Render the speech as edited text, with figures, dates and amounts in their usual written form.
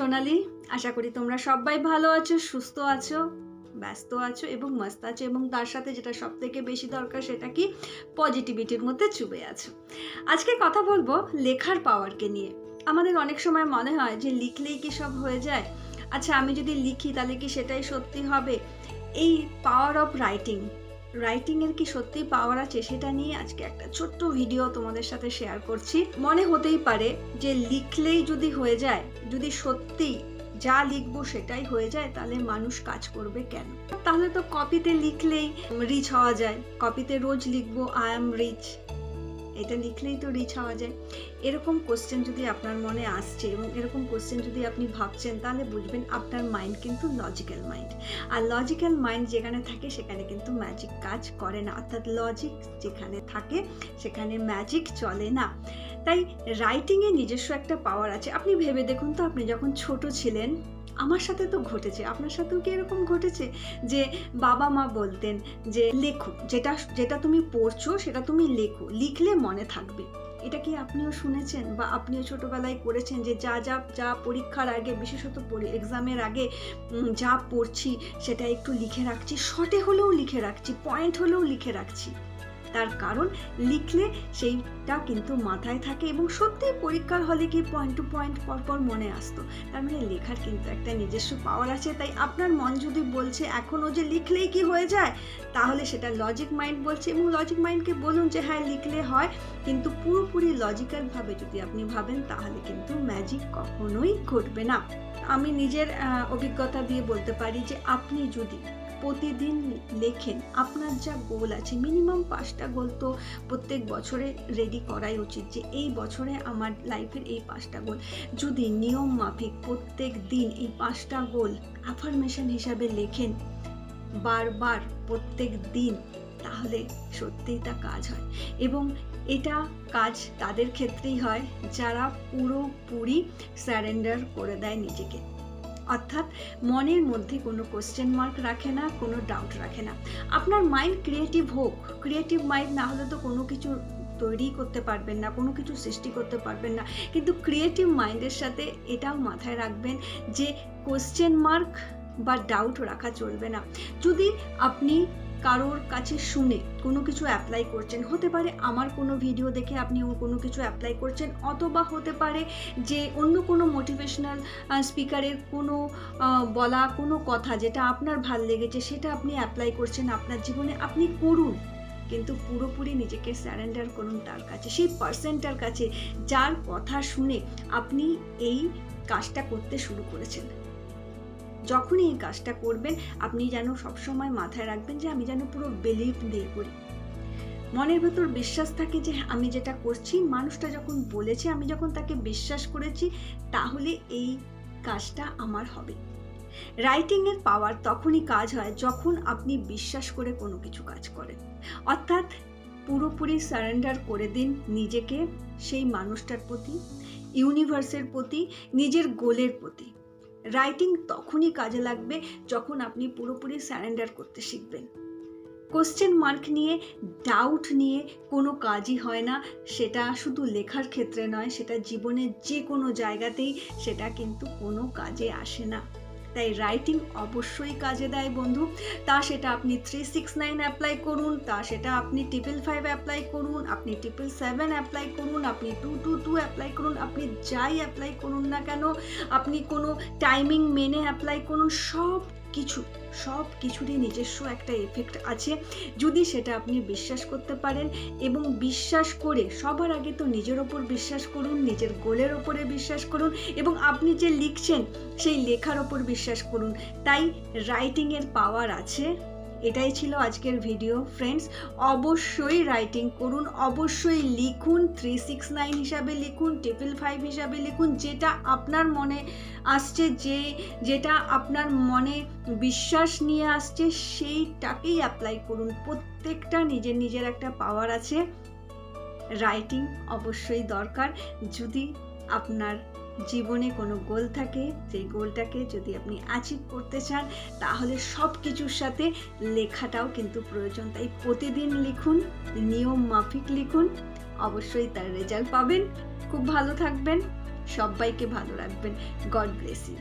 সোনালি। আশা করি তোমরা সবাই ভালো আছো, সুস্থ আছো, ব্যস্ত আছো এবং মস্ত আছো, এবং তার সাথে যেটা সব থেকে বেশি দরকার সেটা কি, পজিটিভিটির মধ্যে চুবে আছো। আজকে কথা বলবো লেখার পাওয়ারকে নিয়ে। আমাদের অনেক সময় মনে হয় যে লিখলেই কি সব হয়ে যায়, আচ্ছা আমি যদি লিখি তাহলে কি সেটাই সত্যি হবে। এই পাওয়ার অফ রাইটিংয়ের কি সত্যি পাওয়ার আছে, সেটা নিয়ে আজকে একটা ছোট্ট ভিডিও তোমাদের সাথে শেয়ার করছি। মনে হতেই পারে যে লিখলেই যদি হয়ে যায়, যদি সত্যি যা লিখবো সেটাই হয়ে যায়, তাহলে মানুষ কাজ করবে কেন? তাহলে তো কপিতে লিখলেই রিচ হওয়া যায়, কপিতে রোজ লিখবো আই এম রিচ, এটা লিখলেই তো রিচ হওয়া যায়। এরকম কোশ্চেন যদি আপনার মনে আসছে এবং এরকম কোশ্চেন যদি আপনি ভাবছেন, তাহলে বুঝবেন আপনার মাইন্ড কিন্তু লজিক্যাল মাইন্ড। আর লজিক্যাল মাইন্ড যেখানে থাকে সেখানে কিন্তু ম্যাজিক কাজ করে না, অর্থাৎ লজিক যেখানে থাকে সেখানে ম্যাজিক চলে না। তাই রাইটিংয়ে নিজস্ব একটা পাওয়ার আছে। আপনি ভেবে দেখুন তো, আপনি যখন ছোট ছিলেন, আমার সাথে তো ঘটেছে, আপনার সাথেও কি এরকম ঘটেছে যে বাবা মা বলতেন যে লেখো, যেটা যেটা তুমি পড়ছো সেটা তুমি লেখো, লিখলে মনে থাকবে? এটা কি আপনিও শুনেছেন বা আপনিও ছোটবেলায় করেছেন যে যা যা যা পরীক্ষার আগে, বিশেষত এক্সামের আগে যা পড়ছি সেটা একটু লিখে রাখছি, শর্টে হলেও লিখে রাখছি, পয়েন্ট হলেও লিখে রাখছি? তার কারণ লিখলে সেইটা কিন্তু মাথায় থাকে এবং সত্যিই পরীক্ষার হলে কি পয়েন্ট টু পয়েন্ট পরপর মনে আসতো। তার মানে লেখার কিন্তু একটা নিজস্ব পাওয়ার আছে। তাই আপনার মন যদি বলছে এখনও যে লিখলেই কি হয়ে যায়, তাহলে সেটা লজিক মাইন্ড বলছে, এবং লজিক মাইন্ডকে বলুন যে হ্যাঁ লিখলে হয়, কিন্তু পুরোপুরি লজিক্যালভাবে যদি আপনি ভাবেন তাহলে কিন্তু ম্যাজিক কখনোই ঘটবে না। আমি নিজের অভিজ্ঞতা দিয়ে বলতে পারি যে আপনি যদি প্রতিদিন লেখেন, আপনার যা গোল আছে, মিনিমাম 5টা গোল তো প্রত্যেক বছরে রেডি করাই উচিত, যে এই বছরে আমার লাইফের এই 5টা গোল যদি নিয়ম মাফিক প্রত্যেক দিন এই 5টা গোল অ্যাফার্মেশন হিসাবে লেখেন বারবার প্রত্যেক দিন, তাহলে সত্যিই তা কাজ হয়। এবং এটা কাজ তাদের ক্ষেত্রেই হয় যারা পুরোপুরি সারেন্ডার করে দেয় নিজেকে, অর্থাৎ মনের মধ্যে কোনো কোশ্চেন মার্ক রাখে না, কোনো ডাউট রাখে না। আপনার মাইন্ড ক্রিয়েটিভ হোক, ক্রিয়েটিভ মাইন্ড না হলে তো কোনো কিছু তৈরি করতে পারবেন না, কোনো কিছু সৃষ্টি করতে পারবেন না। কিন্তু ক্রিয়েটিভ মাইন্ডের সাথে এটাও মাথায় রাখবেন যে কোশ্চেন মার্ক বা ডাউট রাখা চলবে না। যদি আপনি কারোর কাছে শুনে কোনো কিছু অ্যাপ্লাই করছেন, হতে পারে আমার কোনো ভিডিও দেখে আপনি কোনো কিছু অ্যাপ্লাই করছেন, অথবা হতে পারে যে অন্য কোনো মোটিভেশনাল স্পিকারের কোনো বলা কোনো কথা যেটা আপনার ভাল লেগেছে সেটা আপনি অ্যাপ্লাই করছেন আপনার জীবনে, আপনি করুন, কিন্তু পুরোপুরি নিজেকে সারেন্ডার করুন তার কাছে, সেই পার্সনটার কাছে যার কথা শুনে আপনি এই কাজটা করতে শুরু করেছেন। যখনই এই কাজটা করবেন, আপনি যেন সবসময় মাথায় রাখবেন যে আমি যেন পুরো বিলিভ দিয়ে করি, মনের ভেতর বিশ্বাস থাকে যে আমি যেটা করছি, মানুষটা যখন বলেছে, আমি যখন তাকে বিশ্বাস করেছি, তাহলে এই কাজটা আমার হবে। রাইটিংয়ের পাওয়ার তখনই কাজ হয় যখন আপনি বিশ্বাস করে কোনো কিছু কাজ করেন, অর্থাৎ পুরোপুরি সারেন্ডার করে দিন নিজেকে সেই মানুষটার প্রতি, ইউনিভার্সের প্রতি, নিজের গোলের প্রতি। রাইটিং তখনই কাজে লাগবে যখন আপনি পুরোপুরি সারেন্ডার করতে শিখবেন। কোশ্চেন মার্ক নিয়ে, ডাউট নিয়ে কোনো কাজই হয় না, সেটা শুধু লেখার ক্ষেত্রে নয়, সেটা জীবনের যে কোনো জায়গাতেই সেটা কিন্তু কোনো কাজে আসে না। তাই রাইটিং অবশ্যই কাজে দেয় বন্ধু। তা সেটা আপনি 369 অ্যাপ্লাই করুন, তা সেটা আপনি 555 অ্যাপ্লাই করুন, আপনি 777 অ্যাপ্লাই করুন, আপনি 222 অ্যাপ্লাই করুন, আপনি যাই অ্যাপ্লাই করুন না কেন, আপনি কোনো টাইমিং মেনে অ্যাপ্লাই করুন, সব কিছুরই নিজস্ব একটা এফেক্ট আছে, যদি সেটা আপনি বিশ্বাস করতে পারেন। এবং বিশ্বাস করে সবার আগে তো নিজের ওপর বিশ্বাস করুন, নিজের গোলের ওপরে বিশ্বাস করুন, এবং আপনি যে লিখছেন সেই লেখার ওপর বিশ্বাস করুন। তাই রাইটিংয়ের পাওয়ার আছে। এটাই ছিল আজকের ভিডিও ফ্রেন্ডস। অবশ্যই রাইটিং করুন, অবশ্যই লিখুন, 369 হিসাবে লিখুন, 555 হিসাবে লিখুন, যেটা আপনার মনে আসছে, যেটা আপনার মনে বিশ্বাস নিয়ে আসছে সেইটাকেই অ্যাপ্লাই করুন। প্রত্যেকটা নিজের একটা পাওয়ার আছে। রাইটিং অবশ্যই দরকার। যদি আপনার জীবনে কোনো গোল থাকে, সেই গোলটাকে যদি আপনি অ্যাচিভ করতে চান, তাহলে সব কিছুর সাথে লেখাটাও কিন্তু প্রয়োজন। তাই প্রতিদিন লিখুন, নিয়ম মাফিক লিখুন, অবশ্যই তার রেজাল্ট পাবেন। খুব ভালো থাকবেন, সবাইকে ভালো রাখবেন। God bless you.